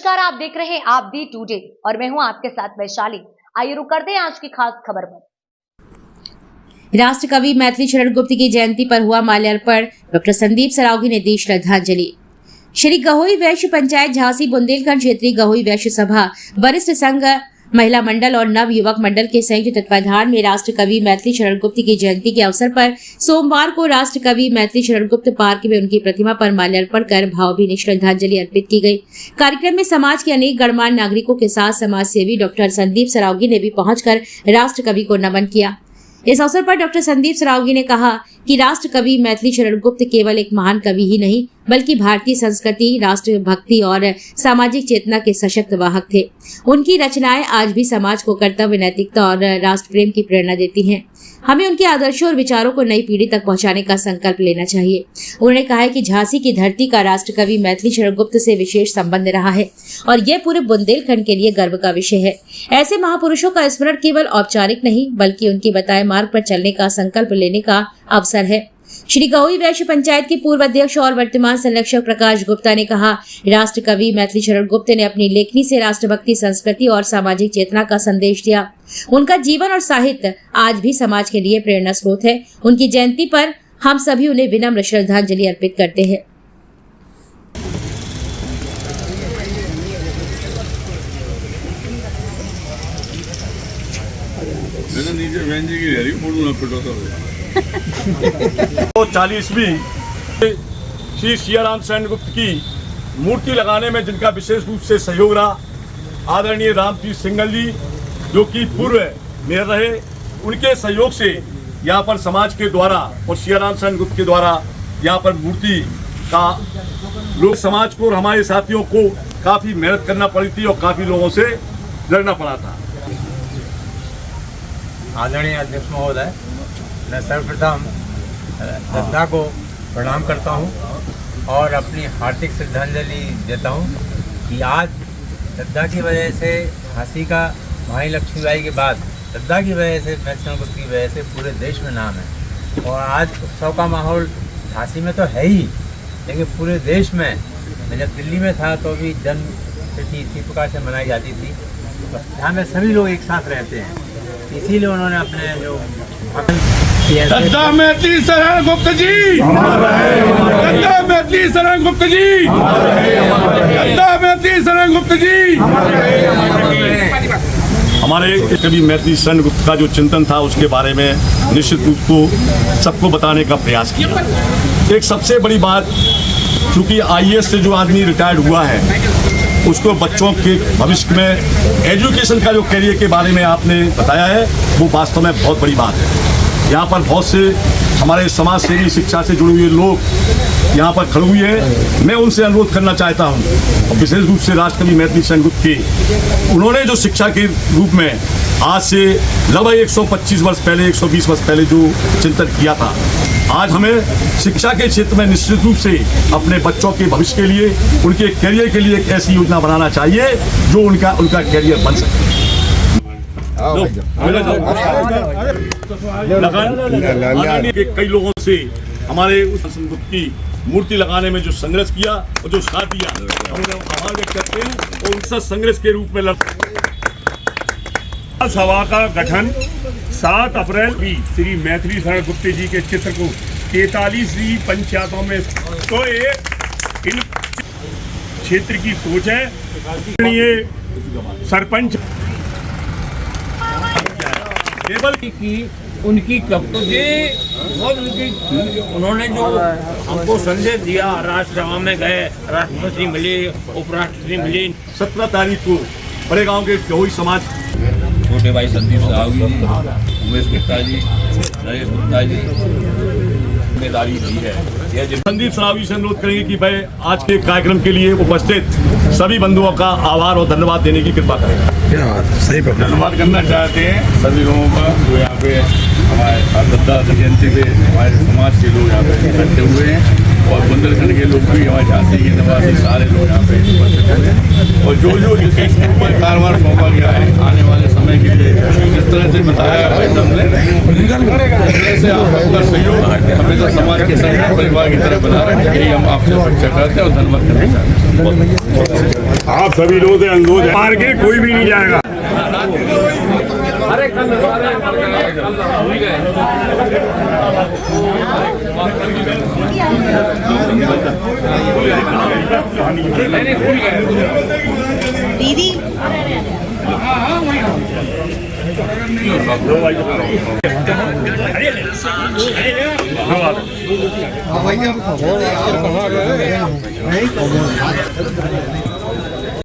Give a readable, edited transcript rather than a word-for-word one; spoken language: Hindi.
नमस्कार, आप देख रहे हैं आप दी टुडे और मैं हूं आपके साथ वैशाली। आइए रुक करते हैं आज की खास खबर पर। राष्ट्र कवि मैथिली शरण गुप्त की जयंती पर हुआ माल्यार्पण। डॉक्टर संदीप सरावगी ने दी श्रद्धांजलि। श्री गहोई वैश्य पंचायत झांसी बुंदेलखंड क्षेत्रीय गहोई वैश्य सभा वरिष्ठ संघ महिला मंडल और नव युवक मंडल के संयुक्त तत्वाधान में राष्ट्र कवि मैथिली शरण गुप्त की जयंती के अवसर पर सोमवार को राष्ट्र कवि मैथिली शरण गुप्त पार्क में उनकी प्रतिमा पर माल्यार्पण कर भावभीनी श्रद्धांजलि अर्पित की गई। कार्यक्रम में समाज के अनेक गणमान्य नागरिकों के साथ समाज सेवी डॉक्टर संदीप सरावगी ने भी पहुंचकर राष्ट्र कवि को नमन किया। इस अवसर पर डॉक्टर संदीप सरावगी ने कहा कि राष्ट्र कवि मैथिली शरण गुप्त केवल एक महान कवि ही नहीं बल्कि भारतीय संस्कृति, राष्ट्र भक्ति और सामाजिक चेतना के सशक्त वाहक थे। उनकी रचनाएं आज भी समाज को कर्तव्य, नैतिकता और राष्ट्र प्रेम की प्रेरणा देती हैं। हमें उनके आदर्शों और विचारों को नई पीढ़ी तक पहुंचाने का संकल्प लेना चाहिए। उन्होंने कहा है कि झांसी की धरती का राष्ट्र कवि मैथिली शरण गुप्त से विशेष संबंध रहा है और यह पूरे बुंदेलखंड के लिए गर्व का विषय है। ऐसे महापुरुषों का स्मरण केवल औपचारिक नहीं बल्कि उनकी बताए मार्ग पर चलने का संकल्प लेने का अवसर है। श्री गहोई वैश्य पंचायत के पूर्व अध्यक्ष और वर्तमान संरक्षक प्रकाश गुप्ता ने कहा, राष्ट्र कवि मैथिली शरण गुप्त ने अपनी लेखनी से राष्ट्रभक्ति, संस्कृति और सामाजिक चेतना का संदेश दिया। उनका जीवन और साहित्य आज भी समाज के लिए प्रेरणा स्रोत है। उनकी जयंती पर हम सभी उन्हें विनम्र श्रद्धांजलि अर्पित करते हैं। तो 40वीं श्री सियाराम शरण गुप्त की मूर्ति लगाने में जिनका विशेष रूप से सहयोग रहा, आदरणीय रामजी सिंघल जी जो कि पूर्व मेयर रहे, उनके सहयोग से यहाँ पर समाज के द्वारा और सियाराम शरण गुप्त के द्वारा यहाँ पर मूर्ति का लोग समाज को और हमारे साथियों को काफ़ी मेहनत करना पड़ी थी और काफ़ी लोगों से लड़ना पड़ा था। आदरणीय अध्यक्ष महोदय, मैं सर्वप्रथम श्रद्धा को प्रणाम करता हूं और अपनी हार्दिक श्रद्धांजलि देता हूं कि आज श्रद्धा की वजह से झांसी का भाई लक्ष्मीबाई के बाद श्रद्धा की वजह से, मैथिली शरण गुप्त की वजह से पूरे देश में नाम है। और आज उत्सव का माहौल झांसी में तो है ही, लेकिन पूरे देश में, मैं जब दिल्ली में था तो भी जन्मतिथि इसी प्रकार से मनाई जाती थी। यहाँ में सभी लोग एक साथ रहते हैं, इसीलिए उन्होंने अपने जो श्रद्धा मैथिली शरण गुप्त जी, श्रद्धा मैथिली शरण गुप्त जी, श्रद्धा मैथिली शरण गुप्त जी। हमारे कवि मैथिली शरण गुप्त का जो चिंतन था उसके बारे में निश्चित रूप को सबको बताने का प्रयास किया। एक सबसे बड़ी बात, क्योंकि IAS से जो आदमी रिटायर्ड हुआ है उसको बच्चों के भविष्य में एजुकेशन का जो कैरियर के बारे में आपने बताया है वो वास्तव में बहुत बड़ी बात है। यहाँ पर बहुत से हमारे समाज सेवी, शिक्षा से जुड़े हुए लोग यहाँ पर खड़े हुए हैं। मैं उनसे अनुरोध करना चाहता हूँ, और विशेष रूप से राष्ट्रकवि मैथिली शरण गुप्त के, उन्होंने जो शिक्षा के रूप में आज से लगभग 125 वर्ष पहले, 120 वर्ष पहले जो चिंतन किया था, आज हमें शिक्षा के क्षेत्र में निश्चित रूप से अपने बच्चों के भविष्य के लिए, उनके कैरियर के लिए एक ऐसी योजना बनाना चाहिए जो उनका कैरियर बन सके। कई लोगों से हमारे उस गुप्त की मूर्ति लगाने में जो संघर्ष किया और जो साथ दिया, हम आभार व्यक्त करते हैं और उनसे संघर्ष के रूप में सभा का गठन 7 अप्रैल भी श्री मैथिली शरण गुप्त जी के चित्र को 43वीं पंचायतों में, तो इन क्षेत्र की सोच है। ये सरपंच केवल की उनकी उन्होंने जो हमको संदेश दिया, राष्ट्रसभा में गए, राष्ट्रपति मिले, उपराष्ट्रपति मिले। 17 तारीख को बड़े गांव के गहोई समाज छोटे भाई संदीप सरावगी जी, उमेश गुप्ता जी, नरेश गुप्ता जी जिम्मेदारी दी है। संदीप सरावगी से अनुरोध करेंगे कि भाई आज के कार्यक्रम के लिए उपस्थित सभी बंधुओं का आभार और धन्यवाद देने की कृपा करें। सही धन्यवाद करना चाहते हैं सभी लोगों का जो यहाँ पे हमारे श्रद्धा जयंती पे हमारे समाज के लोग यहाँ पे इकट्ठे हुए हैं और बुंदेलखंड के लोग भी, हमारे झांसी के निवासी सारे लोग यहाँ पे उपस्थित हैं। और जो जो कारवार सौंपा गया है आने वाले समय के लिए तरह से बताया मैडम ने, ऐसे आपका सहयोग हमेशा समाज के साथ परिवार की तरह बना रखें, यही हम आपसे अपेक्षा करते हैं और धन्यवाद करते हैं। आप सभी लोगों से अनुरोध है, मार के कोई भी नहीं जाएगा। दीदी धन्यवाद।